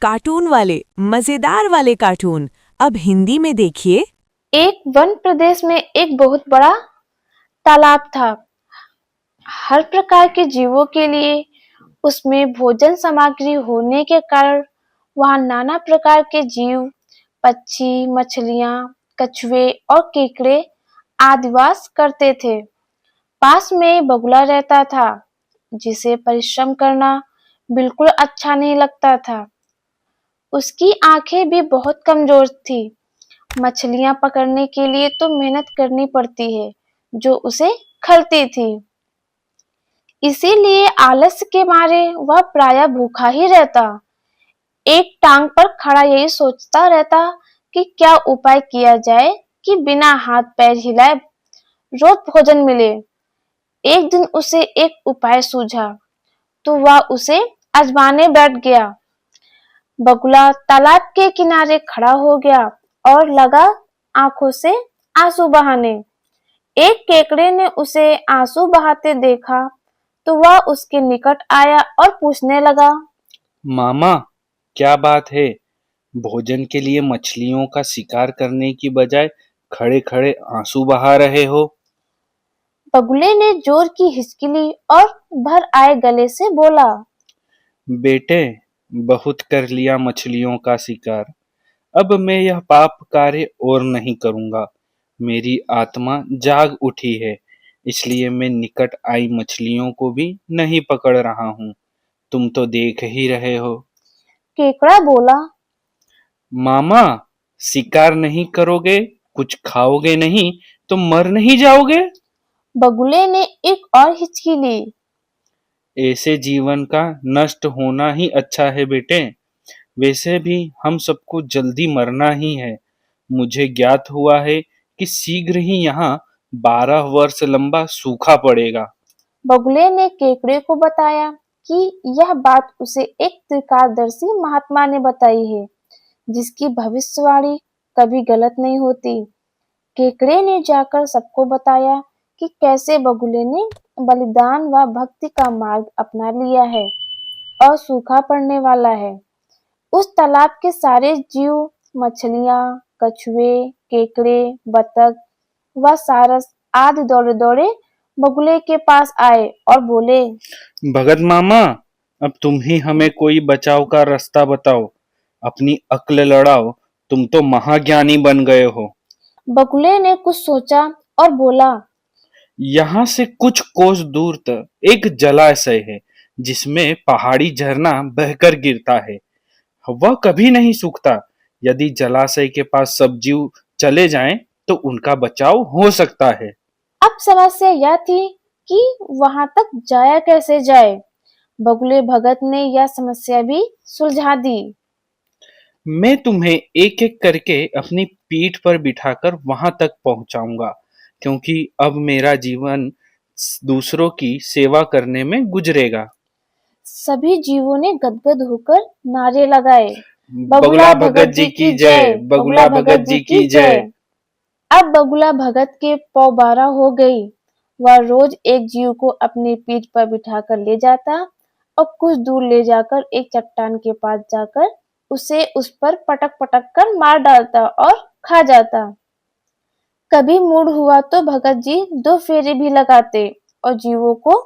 Cartoon वाले मजेदार वाले कार्टून अब हिंदी में देखिए। एक वन प्रदेश में एक बहुत बड़ा तालाब था। हर प्रकार के जीवों के लिए उसमें भोजन सामग्री होने के कारण वहां नाना प्रकार के जीव, पक्षी, मछलियां, कछुए और केकड़े आदि वास करते थे। पास में बगुला रहता था, जिसे परिश्रम करना बिल्कुल अच्छा नहीं लगता था। उसकी आंखें भी बहुत कमजोर थी। मछलियां पकड़ने के लिए तो मेहनत करनी पड़ती है, जो उसे खलती थी। इसीलिए आलस्य के मारे वह प्रायः भूखा ही रहता। एक टांग पर खड़ा यही सोचता रहता कि क्या उपाय किया जाए कि बिना हाथ पैर हिलाए रोज भोजन मिले। एक दिन उसे एक उपाय सूझा, तो वह उसे आजमाने बैठ गया। बगुला तालाब के किनारे खड़ा हो गया और लगा आंखों से आंसू बहाने। एक केकड़े ने उसे आंसू बहाते देखा, तो वह उसके निकट आया और पूछने लगा, मामा, क्या बात है? भोजन के लिए मछलियों का शिकार करने की बजाय खड़े खड़े आंसू बहा रहे हो। बगुले ने जोर की हिचकी ली और भर आए गले से बोला, बेटे, बहुत कर लिया मछलियों का शिकार। अब मैं यह पाप कार्य और नहीं करूंगा। मेरी आत्मा जाग उठी है, इसलिए मैं निकट आई मछलियों को भी नहीं पकड़ रहा हूँ। तुम तो देख ही रहे हो। केकड़ा बोला, मामा, शिकार नहीं करोगे, कुछ खाओगे नहीं, तो मर नहीं जाओगे। बगुले ने एक और हिचकी ली। ऐसे जीवन का नष्ट होना ही अच्छा है बेटे। वैसे भी हम सबको जल्दी मरना ही है। मुझे ज्ञात हुआ है कि शीघ्र ही यहाँ 12 वर्ष लंबा सूखा पड़ेगा। बगुले ने केकड़े को बताया कि यह बात उसे एक त्रिकालदर्शी महात्मा ने बताई है, जिसकी भविष्यवाणी कभी गलत नहीं होती। केकड़े ने जाकर सबको बताया कि कैसे बगुले ने बलिदान व भक्ति का मार्ग अपना लिया है और सूखा पड़ने वाला है। उस तालाब के सारे जीव, मछलियां, कछुए, केकड़े, बतख व सारस आदि दौड़े दौड़े बगुले के पास आए और बोले, भगत मामा, अब तुम ही हमें कोई बचाव का रास्ता बताओ। अपनी अक्ल लड़ाओ। तुम तो महाज्ञानी बन गए हो। बगुले ने कुछ सोचा और बोला, यहाँ से कुछ कोस दूर तक एक जलाशय है, जिसमें पहाड़ी झरना बहकर गिरता है। वह कभी नहीं सूखता। यदि जलाशय के पास सब जीव चले जाएं, तो उनका बचाव हो सकता है। अब समस्या यह थी कि वहां तक जाया कैसे जाए। बगुले भगत ने यह समस्या भी सुलझा दी। मैं तुम्हें एक एक करके अपनी पीठ पर बिठाकर वहां तक पहुंचाऊंगा, क्योंकि अब मेरा जीवन दूसरों की सेवा करने में गुजरेगा। सभी जीवों ने गदगद होकर नारे लगाए, बगुला बगुला भगत भगत जी जी की की जय, जय, बगुला बगुला भगत भगत जी जी की की जय। जय। अब बगुला भगत के पौ 12 हो गई। वह रोज एक जीव को अपनी पीठ पर बिठाकर ले जाता और कुछ दूर ले जाकर एक चट्टान के पास जाकर उसे उस पर पटक पटक कर मार डालता और खा जाता। कभी मूड हुआ तो भगत जी 2 फेरे भी लगाते और जीवों को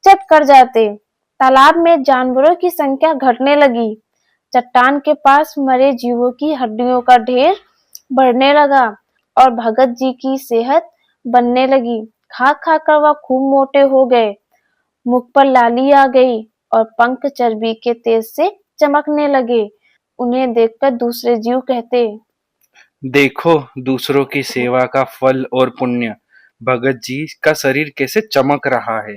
चट कर जाते। तालाब में जानवरों की संख्या घटने लगी। चट्टान के पास मरे जीवों की हड्डियों का ढेर बढ़ने लगा और भगत जी की सेहत बनने लगी। खा खा कर वह खूब मोटे हो गए। मुख पर लाली आ गई और पंख चर्बी के तेज से चमकने लगे। उन्हें देखकर दूसरे जीव कहते, देखो दूसरों की सेवा का फल और पुण्य। भगत जी का शरीर कैसे चमक रहा है।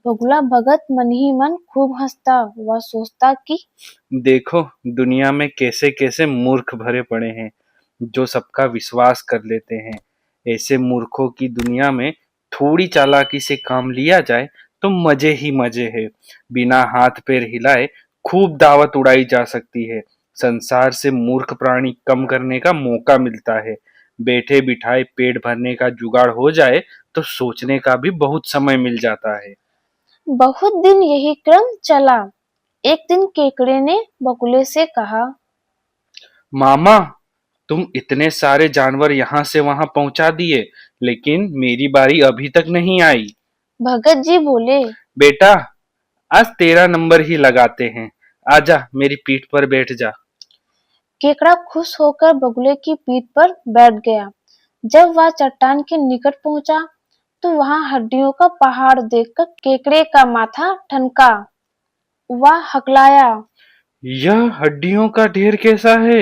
बगुला भगत मन ही मन खूब हंसता। वह सोचता कि देखो दुनिया में कैसे कैसे मूर्ख भरे पड़े हैं, जो सबका विश्वास कर लेते हैं। ऐसे मूर्खों की दुनिया में थोड़ी चालाकी से काम लिया जाए तो मजे ही मजे है। बिना हाथ पैर हिलाए खूब दावत उड़ाई जा सकती है। संसार से मूर्ख प्राणी कम करने का मौका मिलता है। बैठे बिठाए पेट भरने का जुगाड़ हो जाए तो सोचने का भी बहुत समय मिल जाता है। बहुत दिन यही क्रम चला। एक दिन केकड़े ने बगुले से कहा, मामा, तुम इतने सारे जानवर यहाँ से वहां पहुंचा दिए, लेकिन मेरी बारी अभी तक नहीं आई। भगत जी बोले, बेटा, आज तेरा नंबर ही लगाते हैं। आजा, मेरी पीठ पर बैठ जा। केकड़ा खुश होकर बगुले की पीठ पर बैठ गया। जब वह चट्टान के निकट पहुंचा, तो वहां हड्डियों का पहाड़ देखकर केकड़े का माथा ठनका। वह हकलाया, यह हड्डियों का ढेर कैसा है?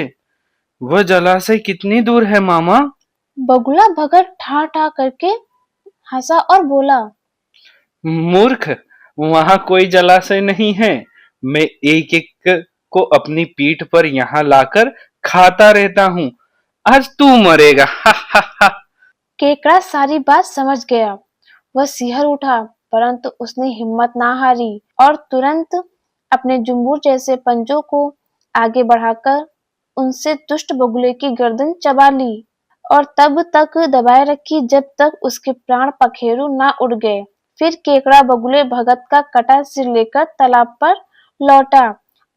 वह जलाशय कितनी दूर है मामा? बगुला भगत ठा ठा करके हंसा और बोला, मूर्ख, वहां कोई जलाशय नहीं है। मैं एक एक को अपनी पीठ पर यहाँ लाकर खाता रहता हूँ। आज तू मरेगा। हा हा हा। केकड़ा सारी बात समझ गया। वह सिहर उठा, परंतु उसने हिम्मत ना हारी और तुरंत अपने जुम्बूर जैसे पंजों को आगे बढ़ाकर उनसे दुष्ट बगुले की गर्दन चबा ली और तब तक दबाए रखी जब तक उसके प्राण पखेरु ना उड़ गए। फिर केकड़ा बगुले भगत का कटा सिर लेकर तालाब पर लौटा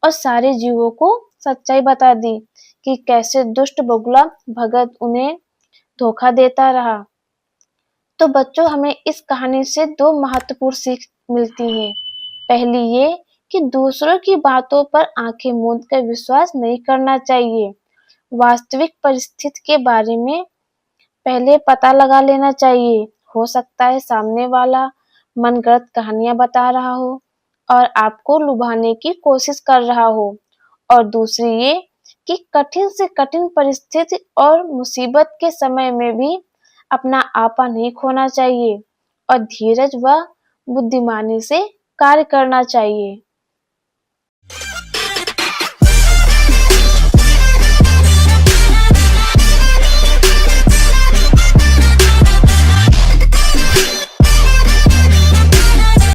और सारे जीवों को सच्चाई बता दी कि कैसे दुष्ट बगुला भगत उन्हें धोखा देता रहा। तो बच्चों, हमें इस कहानी से दो महत्वपूर्ण सीख मिलती हैं। पहली ये कि दूसरों की बातों पर आंखें मूंद कर विश्वास नहीं करना चाहिए। वास्तविक परिस्थिति के बारे में पहले पता लगा लेना चाहिए। हो सकता है सामने वाला मनगढ़ंत कहानियां बता रहा हो और आपको लुभाने की कोशिश कर रहा हो। और दूसरी ये कि कठिन से कठिन परिस्थिति और मुसीबत के समय में भी अपना आपा नहीं खोना चाहिए और धीरज व बुद्धिमानी से कार्य करना चाहिए।